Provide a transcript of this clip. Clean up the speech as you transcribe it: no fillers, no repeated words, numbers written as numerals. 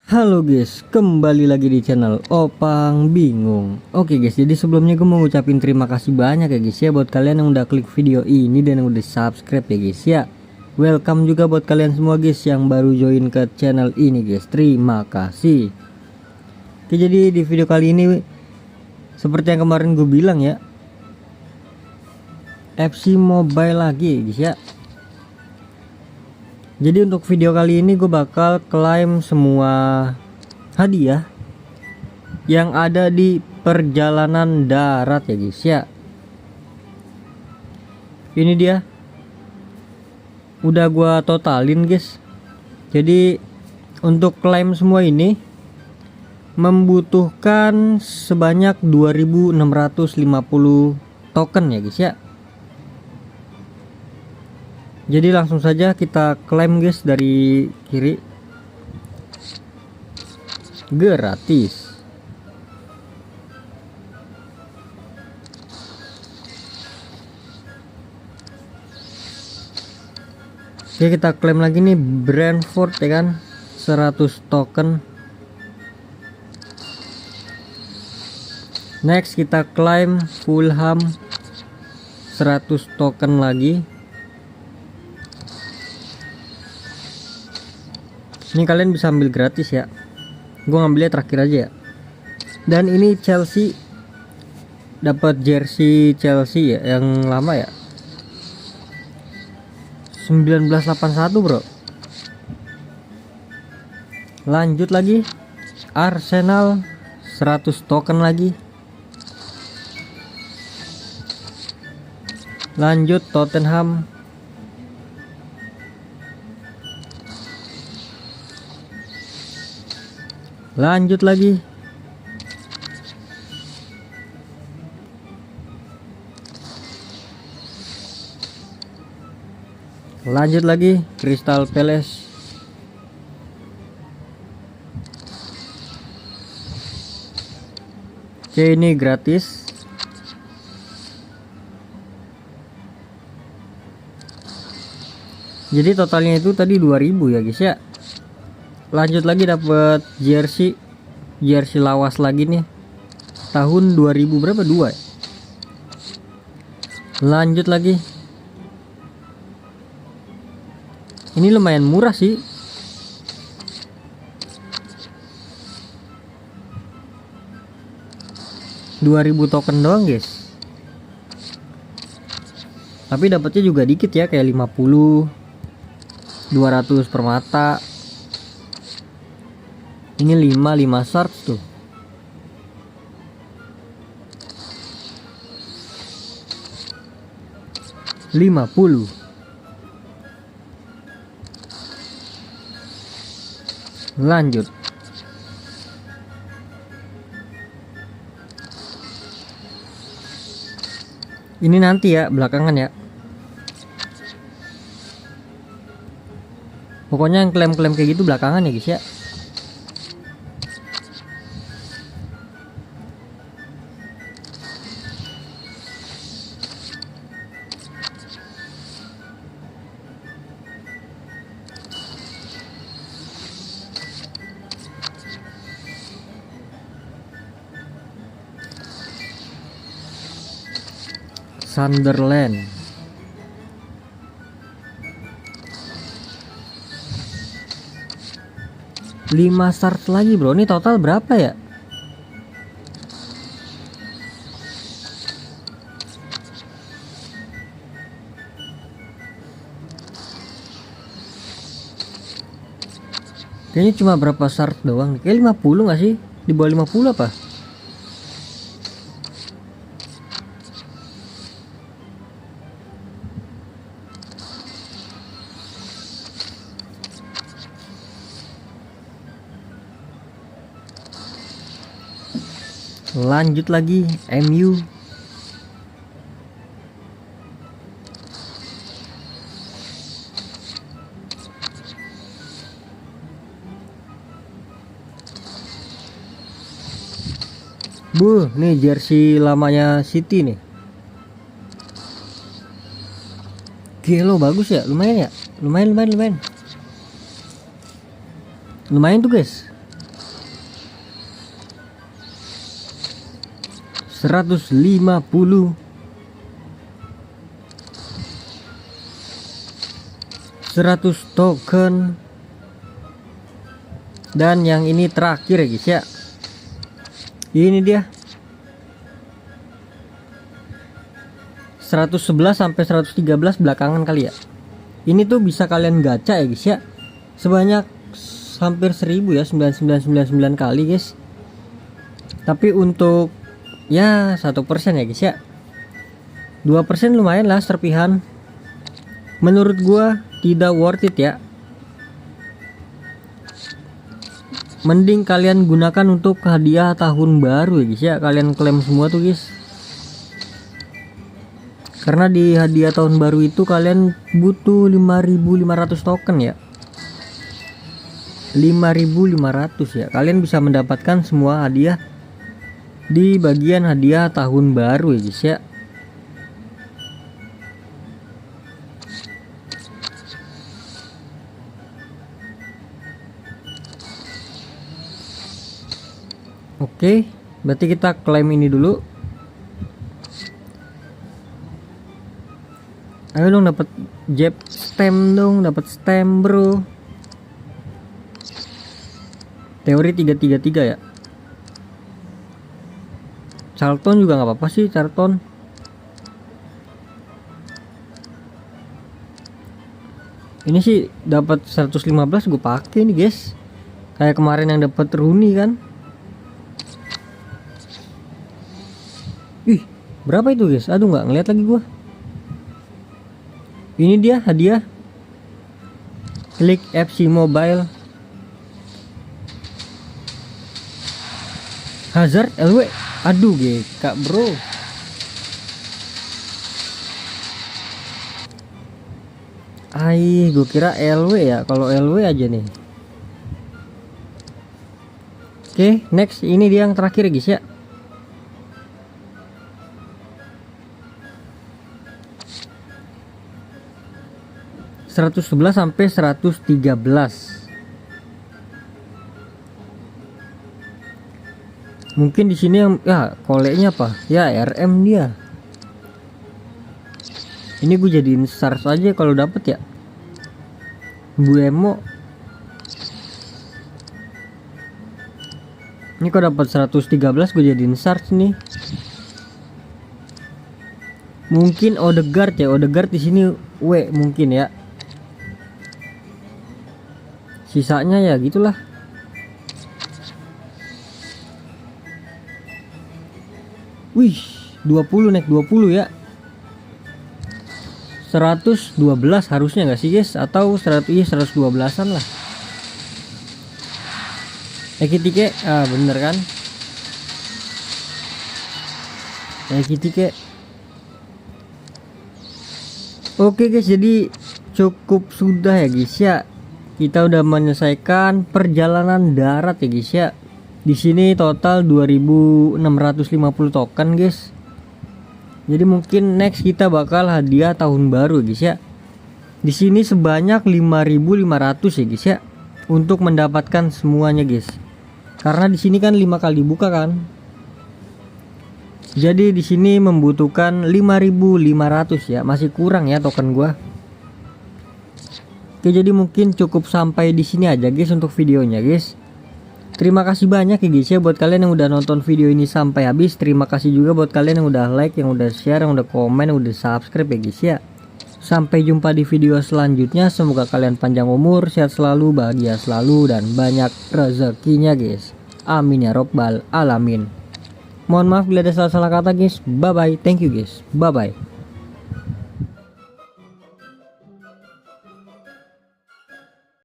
Halo guys, kembali lagi di channel Opang Bingung. Oke guys, jadi sebelumnya gue mau ngucapin terima kasih banyak ya guys ya buat kalian yang udah klik video ini dan yang udah subscribe ya guys ya. Welcome juga buat kalian semua guys yang baru join ke channel ini guys. Terima kasih. Oke, jadi di video kali ini seperti yang kemarin gue bilang ya, FC Mobile lagi guys ya. Jadi untuk video kali ini gue bakal klaim semua hadiah yang ada di perjalanan darat ya guys ya. Ini dia, udah gue totalin guys. Jadi untuk klaim semua ini membutuhkan sebanyak 2650 token ya guys ya. Jadi langsung saja kita klaim guys dari kiri, gratis. Oke, kita klaim lagi nih Brentford ya kan, 100 token. Next kita klaim Fulham 100 token lagi. Ini kalian bisa ambil gratis ya. Gue ngambilnya terakhir aja ya. Dan ini Chelsea, dapat jersey Chelsea ya yang lama ya. 1981 bro. Lanjut lagi Arsenal 100 token lagi. Lanjut Tottenham. Lanjut lagi Crystal Palace. Oke, ini gratis. Jadi totalnya itu tadi 2000 ya guys ya. Lanjut lagi dapat jersey lawas lagi nih, tahun 2000 berapa, 2 ya? Lanjut lagi, ini lumayan murah sih, $2000 token doang guys, tapi dapatnya juga dikit ya, kayak 50, 200 per mata. Ini 5 shards tuh. $50. Lanjut. Ini nanti ya, belakangan ya. Pokoknya yang klaim-klaim kayak gitu belakangan ya guys ya. Sunderland. Lima start lagi bro. Ini total berapa ya? Kayaknya cuma berapa start doang. Kayak 50 gak sih? Di bawah 50 apa? Lanjut lagi MU. Nih jersey lamanya City nih. Gelo bagus ya, lumayan ya. Lumayan tuh guys. 150, 100 token, dan yang ini terakhir ya guys ya. Ini dia 111 sampai 113 belakangan kali ya. Ini tuh bisa kalian gacha ya guys ya, sebanyak hampir 1000 ya, 9999 kali guys. Tapi untuk ya 1% ya guys ya, 2% lumayan lah serpihan. Menurut gua tidak worth it ya. Mending kalian gunakan untuk hadiah tahun baru ya guys ya. Kalian klaim semua tuh guys, karena di hadiah tahun baru itu kalian butuh 5500 token ya, 5500 ya. Kalian bisa mendapatkan semua hadiah di bagian hadiah tahun baru ya guys ya. Oke, berarti kita klaim ini dulu. Ayo dong dapat jab stem dong, dapat stem bro. Teori 333 ya. Charlton juga nggak apa-apa sih, Charlton. Ini sih dapat 115 gue pakai nih guys. Kayak kemarin yang dapat Rooney kan. Ih, berapa itu guys? Aduh nggak ngeliat lagi gua. Ini dia hadiah Klik FC Mobile Hazard LW. Aduh GK bro. Gue kira LW ya. Kalau LW aja nih. Oke, next. Ini dia yang terakhir guys ya. ...111 sampai 113. Mungkin di sini yang ya koleknya apa? Ya RM dia. Ini gue jadiin SARS aja kalau dapet ya. Buemo. Ini kok dapat 113 gue jadiin SARS nih. Mungkin Odegaard ya. Odegaard di sini W mungkin ya. Sisanya ya gitulah. Wih, 20 naik 20 ya. 112 harusnya nggak sih guys? Atau 100, iya 112an lah. Ekitike, bener kan? Ekitike. Oke guys, jadi cukup sudah ya guys ya. Kita udah menyelesaikan perjalanan darat ya guys ya. Di sini total 2650 token guys. Jadi mungkin next kita bakal hadiah tahun baru guys ya. Di sini sebanyak 5500 ya guys ya untuk mendapatkan semuanya guys. Karena di sini kan 5 kali buka kan. Jadi di sini membutuhkan 5500 ya, masih kurang ya token gua. Oke, jadi mungkin cukup sampai di sini aja guys untuk videonya guys. Terima kasih banyak ya guys ya buat kalian yang udah nonton video ini sampai habis. Terima kasih juga buat kalian yang udah like, yang udah share, yang udah komen, yang udah subscribe ya guys ya. Sampai jumpa di video selanjutnya. Semoga kalian panjang umur, sehat selalu, bahagia selalu, dan banyak rezekinya guys. Amin ya robbal alamin. Mohon maaf bila ada salah-salah kata guys. Bye bye. Thank you guys. Bye bye.